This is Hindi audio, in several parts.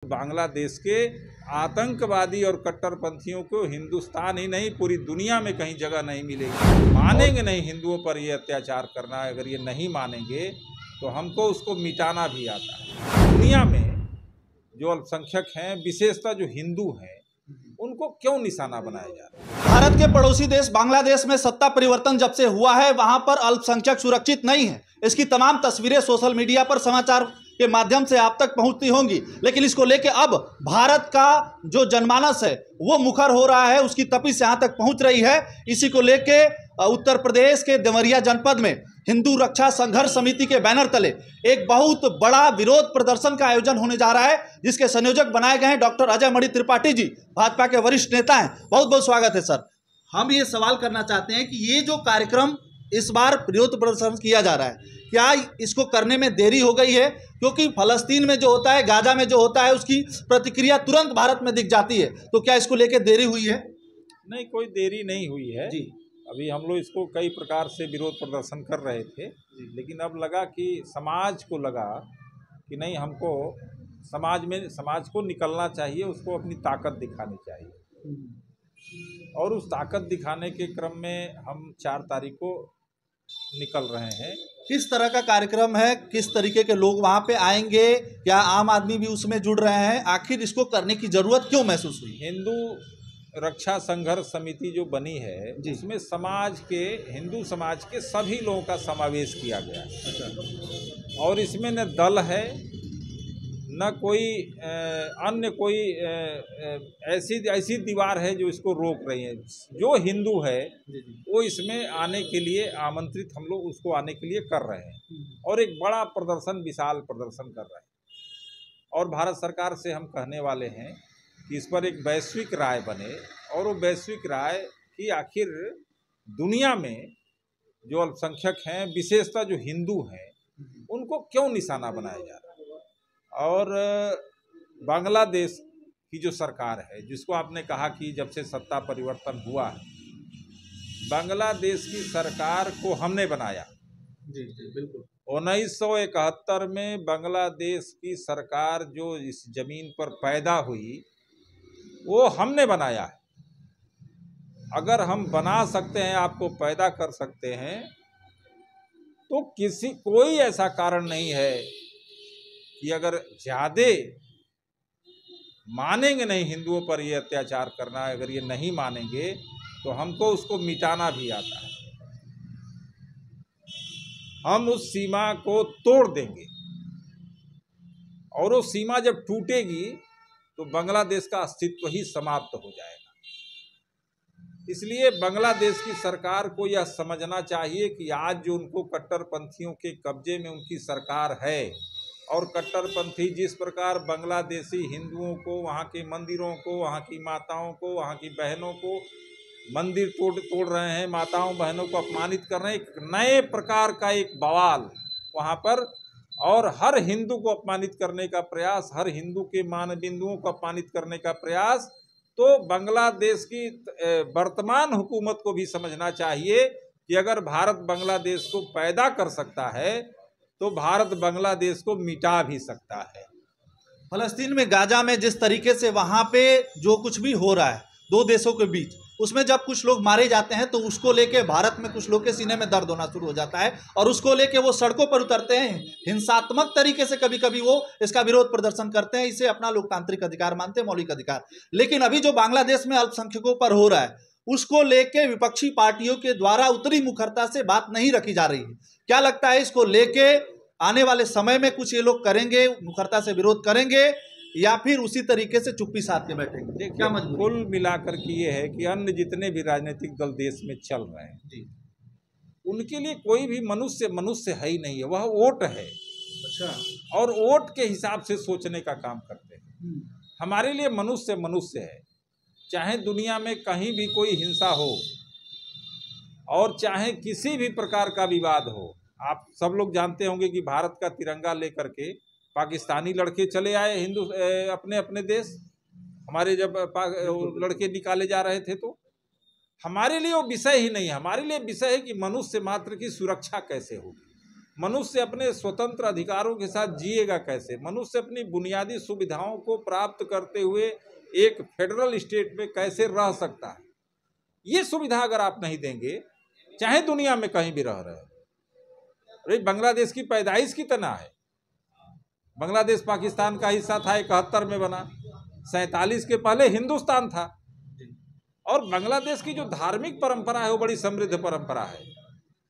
बांग्लादेश के आतंकवादी और कट्टरपंथियों को हिंदुस्तान ही नहीं पूरी दुनिया में कहीं जगह नहीं मिलेगी। मानेंगे नहीं हिंदुओं पर ये अत्याचार करना। अगर ये नहीं मानेंगे तो हमको उसको मिटाना भी आता है। दुनिया में जो अल्पसंख्यक हैं, विशेषतः जो हिंदू हैं, उनको क्यों निशाना बनाया जा रहा है? भारत के पड़ोसी देश बांग्लादेश में सत्ता परिवर्तन जब से हुआ है, वहां पर अल्पसंख्यक सुरक्षित नहीं है। इसकी तमाम तस्वीरें सोशल मीडिया पर समाचार के माध्यम से आप तक पहुंचती होंगी, लेकिन इसको लेके अब भारत का जो जनमानस है वो मुखर हो रहा है, उसकी तपिश यहां तक पहुंच रही है। इसी को लेके उत्तर प्रदेश के देवरिया जनपद में हिंदू रक्षा संघर्ष समिति के बैनर तले एक बहुत बड़ा विरोध प्रदर्शन का आयोजन होने जा रहा है, जिसके संयोजक बनाए गए हैं डॉक्टर अजय मणि त्रिपाठी जी, भाजपा के वरिष्ठ नेता हैं। बहुत बहुत स्वागत है सर। हम ये सवाल करना चाहते हैं कि ये जो कार्यक्रम इस बार विरोध प्रदर्शन किया जा रहा है, क्या इसको करने में देरी हो गई है? क्योंकि फलस्तीन में जो होता है, गाजा में जो होता है, उसकी प्रतिक्रिया तुरंत भारत में दिख जाती है, तो क्या इसको लेकर देरी हुई है? नहीं, कोई देरी नहीं हुई है जी। अभी हम लोग इसको कई प्रकार से विरोध प्रदर्शन कर रहे थे, लेकिन अब लगा कि समाज को लगा कि नहीं, हमको समाज को निकलना चाहिए, उसको अपनी ताकत दिखानी चाहिए। और उस ताकत दिखाने के क्रम में हम 4 तारीख को निकल रहे हैं। किस तरह का कार्यक्रम है? किस तरीके के लोग वहां पे आएंगे? क्या आम आदमी भी उसमें जुड़ रहे हैं? आखिर इसको करने की जरूरत क्यों महसूस हुई? हिंदू रक्षा संघर्ष समिति जो बनी है, जिसमें हिंदू समाज के सभी लोगों का समावेश किया गया है। अच्छा। और इसमें न दल है, न कोई अन्य कोई ऐसी दीवार है जो इसको रोक रही है। जो हिंदू है वो इसमें आने के लिए आमंत्रित, हम लोग उसको आने के लिए कर रहे हैं और एक बड़ा प्रदर्शन, विशाल प्रदर्शन कर रहे हैं। और भारत सरकार से हम कहने वाले हैं कि इस पर एक वैश्विक राय बने, और वो वैश्विक राय कि आखिर दुनिया में जो अल्पसंख्यक हैं, विशेषतः जो हिंदू हैं, उनको क्यों निशाना बनाया जा रहा है। और बांग्लादेश की जो सरकार है, जिसको आपने कहा कि जब से सत्ता परिवर्तन हुआ है, बांग्लादेश की सरकार को हमने बनाया। जी जी बिल्कुल। 1971 में बांग्लादेश की सरकार जो इस जमीन पर पैदा हुई, वो हमने बनाया है। अगर हम बना सकते हैं, आपको पैदा कर सकते हैं, तो कोई ऐसा कारण नहीं है कि अगर ज़्यादा मानेंगे नहीं हिंदुओं पर ये अत्याचार करना, अगर ये नहीं मानेंगे तो हमको उसको मिटाना भी आता है। हम उस सीमा को तोड़ देंगे, और वो सीमा जब टूटेगी तो बांग्लादेश का अस्तित्व ही समाप्त हो जाएगा। इसलिए बांग्लादेश की सरकार को यह समझना चाहिए कि आज जो उनको कट्टरपंथियों के कब्जे में उनकी सरकार है, और कट्टरपंथी जिस प्रकार बांग्लादेशी हिंदुओं को, वहाँ के मंदिरों को, वहाँ की माताओं को, वहाँ की बहनों को, मंदिर तोड़ रहे हैं, माताओं बहनों को अपमानित कर रहे हैं, एक नए प्रकार का एक बवाल वहाँ पर, और हर हिंदू को अपमानित करने का प्रयास, हर हिंदू के मान बिंदुओं को अपमानित करने का प्रयास। तो बांग्लादेश की वर्तमान हुकूमत को भी समझना चाहिए कि अगर भारत बांग्लादेश को पैदा कर सकता है, तो भारत बांग्लादेश को मिटा भी सकता है। फलस्तीन में, गाजा में जिस तरीके से वहां पे जो कुछ भी हो रहा है दो देशों के बीच, उसमें जब कुछ लोग मारे जाते हैं तो उसको लेके भारत में कुछ लोग के सीने में दर्द होना शुरू हो जाता है, और उसको लेके वो सड़कों पर उतरते हैं, हिंसात्मक तरीके से कभी कभी वो इसका विरोध प्रदर्शन करते हैं। इसे अपना लोकतांत्रिक अधिकार मानते हैं, मौलिक अधिकार। लेकिन अभी जो बांग्लादेश में अल्पसंख्यकों पर हो रहा है, उसको लेके विपक्षी पार्टियों के द्वारा उतनी मुखरता से बात नहीं रखी जा रही है। क्या लगता है, इसको लेके आने वाले समय में कुछ ये लोग करेंगे, मुखरता से विरोध करेंगे, या फिर उसी तरीके से चुप्पी साध के बैठेंगे? क्या मजबूरी? कुल मिलाकर के ये है कि अन्य जितने भी राजनीतिक दल देश में चल रहे हैं जी, उनके लिए कोई भी मनुष्य है ही नहीं है, वह वोट है। अच्छा। और वोट के हिसाब से सोचने का काम करते हैं। हमारे लिए मनुष्य है, चाहे दुनिया में कहीं भी कोई हिंसा हो, और चाहे किसी भी प्रकार का विवाद हो। आप सब लोग जानते होंगे कि भारत का तिरंगा लेकर के पाकिस्तानी लड़के चले आए हिंदू अपने अपने देश। हमारे जब लड़के निकाले जा रहे थे, तो हमारे लिए वो विषय ही नहीं है। हमारे लिए विषय है कि मनुष्य मात्र की सुरक्षा कैसे होगी, मनुष्य अपने स्वतंत्र अधिकारों के साथ जिएगा कैसे? मनुष्य अपनी बुनियादी सुविधाओं को प्राप्त करते हुए एक फेडरल स्टेट में कैसे रह सकता है? ये सुविधा अगर आप नहीं देंगे, चाहे दुनिया में कहीं भी रह रहे हो, अरे बांग्लादेश की पैदाइश की तना है। बांग्लादेश पाकिस्तान का हिस्सा था, 71 में बना, 47 के पहले हिंदुस्तान था। और बांग्लादेश की जो धार्मिक परंपरा है वो बड़ी समृद्ध परंपरा है।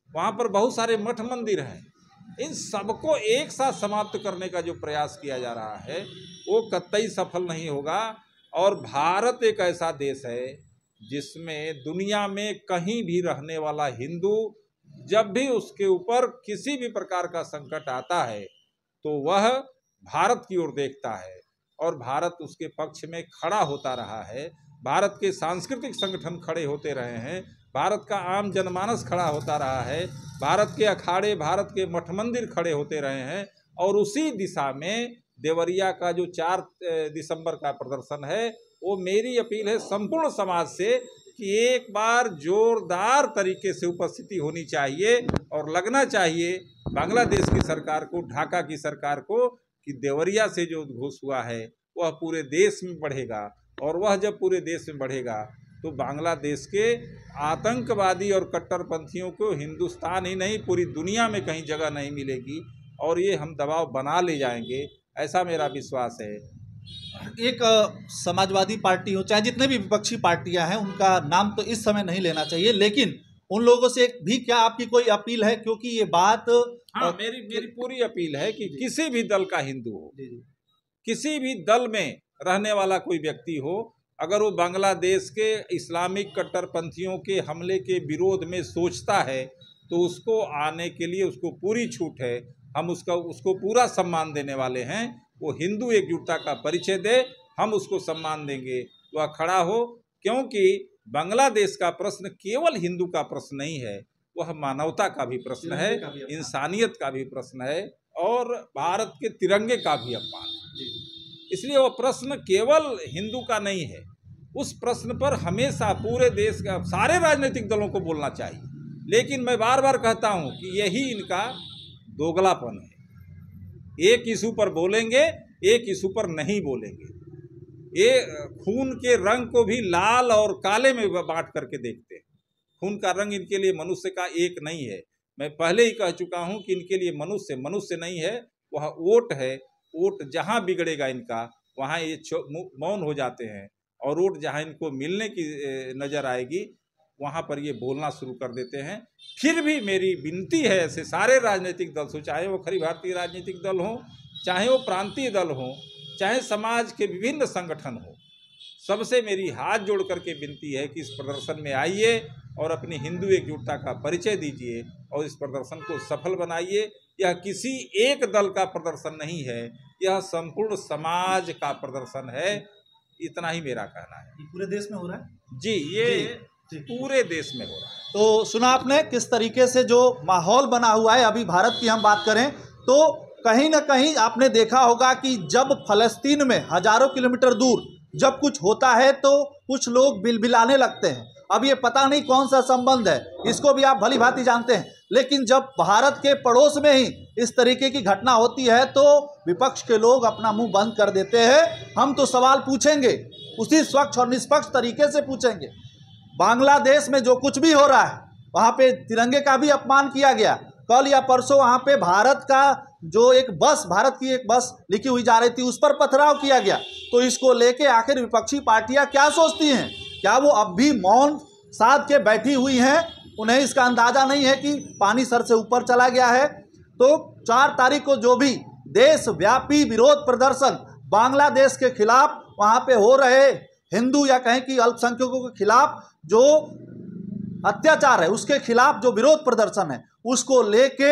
वहाँ पर बहुत सारे मठ मंदिर हैं। इन सबको एक साथ समाप्त करने का जो प्रयास किया जा रहा है वो कतई सफल नहीं होगा। और भारत एक ऐसा देश है जिसमें दुनिया में कहीं भी रहने वाला हिंदू जब भी उसके ऊपर किसी भी प्रकार का संकट आता है तो वह भारत की ओर देखता है और भारत उसके पक्ष में खड़ा होता रहा है। भारत के सांस्कृतिक संगठन खड़े होते रहे हैं, भारत का आम जनमानस खड़ा होता रहा है, भारत के अखाड़े, भारत के मठ मंदिर खड़े होते रहे हैं। और उसी दिशा में देवरिया का जो 4 दिसंबर का प्रदर्शन है, वो मेरी अपील है संपूर्ण समाज से कि एक बार जोरदार तरीके से उपस्थिति होनी चाहिए और लगना चाहिए बांग्लादेश की सरकार को, ढाका की सरकार को, कि देवरिया से जो उद्घोष हुआ है वह पूरे देश में बढ़ेगा। और वह जब पूरे देश में बढ़ेगा तो बांग्लादेश के आतंकवादी और कट्टरपंथियों को हिंदुस्तान ही नहीं पूरी दुनिया में कहीं जगह नहीं मिलेगी और ये हम दबाव बना ले जाएंगे, ऐसा मेरा विश्वास है। एक समाजवादी पार्टी हो, चाहे जितने भी विपक्षी पार्टियां हैं, उनका नाम तो इस समय नहीं लेना चाहिए, लेकिन उन लोगों से भी क्या आपकी कोई अपील है? क्योंकि ये बात मेरी पूरी अपील है कि किसी भी दल का हिंदू हो, किसी भी दल में रहने वाला कोई व्यक्ति हो, अगर वो बांग्लादेश के इस्लामिक कट्टरपंथियों के हमले के विरोध में सोचता है तो उसको आने के लिए उसको पूरी छूट है। हम उसको पूरा सम्मान देने वाले हैं। वो हिंदू एकजुटता का परिचय दे, हम उसको सम्मान देंगे। वह खड़ा हो, क्योंकि बांग्लादेश का प्रश्न केवल हिंदू का प्रश्न नहीं है, वह मानवता का भी प्रश्न है, इंसानियत का भी प्रश्न है और भारत के तिरंगे का भी अपमान है। इसलिए वह प्रश्न केवल हिंदू का नहीं है। उस प्रश्न पर हमेशा पूरे देश का सारे राजनीतिक दलों को बोलना चाहिए। लेकिन मैं बार बार कहता हूं कि यही इनका दोगलापन है। एक इशू पर बोलेंगे, एक इशू पर नहीं बोलेंगे। ये खून के रंग को भी लाल और काले में बांट करके देखते हैं। खून का रंग इनके लिए मनुष्य का एक नहीं है। मैं पहले ही कह चुका हूं कि इनके लिए मनुष्य नहीं है, वह वोट है। वोट जहां बिगड़ेगा इनका, वहां ये मौन हो जाते हैं और वोट जहां इनको मिलने की नज़र आएगी वहां पर ये बोलना शुरू कर देते हैं। फिर भी मेरी विनती है ऐसे सारे राजनीतिक दल से, चाहे वो खरी भारतीय राजनीतिक दल हों, चाहे वो प्रांतीय दल हों, चाहे समाज के विभिन्न संगठन हो, सबसे मेरी हाथ जोड़ करके विनती है कि इस प्रदर्शन में आइए और अपनी हिंदू एकजुटता का परिचय दीजिए और इस प्रदर्शन को सफल बनाइए। यह किसी एक दल का प्रदर्शन नहीं है, यह संपूर्ण समाज का प्रदर्शन है। इतना ही मेरा कहना है। पूरे देश में हो रहा है जी, ये पूरे देश में हो रहा है। तो सुना आपने किस तरीके से जो माहौल बना हुआ है। अभी भारत की हम बात करें तो कहीं ना कहीं आपने देखा होगा कि जब फलस्तीन में हजारों किलोमीटर दूर जब कुछ होता है तो कुछ लोग बिलबिलाने लगते हैं। अब ये पता नहीं कौन सा संबंध है, इसको भी आप भली भांति जानते हैं। लेकिन जब भारत के पड़ोस में ही इस तरीके की घटना होती है तो विपक्ष के लोग अपना मुंह बंद कर देते हैं। हम तो सवाल पूछेंगे, उसी स्वच्छ और निष्पक्ष तरीके से पूछेंगे। बांग्लादेश में जो कुछ भी हो रहा है वहाँ पे तिरंगे का भी अपमान किया गया। कल या परसों वहाँ पे भारत का जो एक बस, भारत की एक बस लिखी हुई जा रही थी, उस पर पथराव किया गया। तो इसको लेके आखिर विपक्षी पार्टियां क्या सोचती हैं? क्या वो अब भी मौन साध के बैठी हुई हैं? उन्हें इसका अंदाजा नहीं है कि पानी सर से ऊपर चला गया है। तो 4 तारीख को जो भी देशव्यापी विरोध प्रदर्शन बांग्लादेश के खिलाफ वहाँ पे हो रहे हिंदू या कहें कि अल्पसंख्यकों के खिलाफ जो अत्याचार है उसके खिलाफ जो विरोध प्रदर्शन है उसको लेके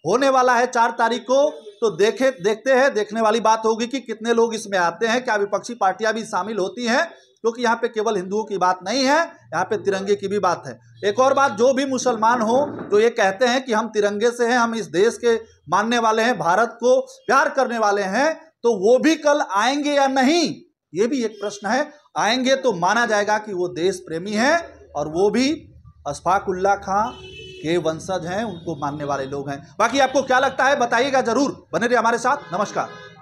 होने वाला है 4 तारीख को। तो देखते हैं, देखने वाली बात होगी कि कितने लोग इसमें आते हैं, क्या विपक्षी पार्टियां भी शामिल होती हैं, क्योंकि यहाँ पे केवल हिंदुओं की बात नहीं है, यहाँ पे तिरंगे की भी बात है। एक और बात, जो भी मुसलमान हो जो ये कहते हैं कि हम तिरंगे से हैं, हम इस देश के मानने वाले हैं, भारत को प्यार करने वाले हैं, तो वो भी कल आएंगे या नहीं, ये भी एक प्रश्न है। आएंगे तो माना जाएगा कि वो देश प्रेमी हैं और वो भी अशफाक उल्लाह खां के वंशज हैं, उनको मानने वाले लोग हैं। बाकी आपको क्या लगता है बताइएगा जरूर, बने रहिए हमारे साथ। नमस्कार।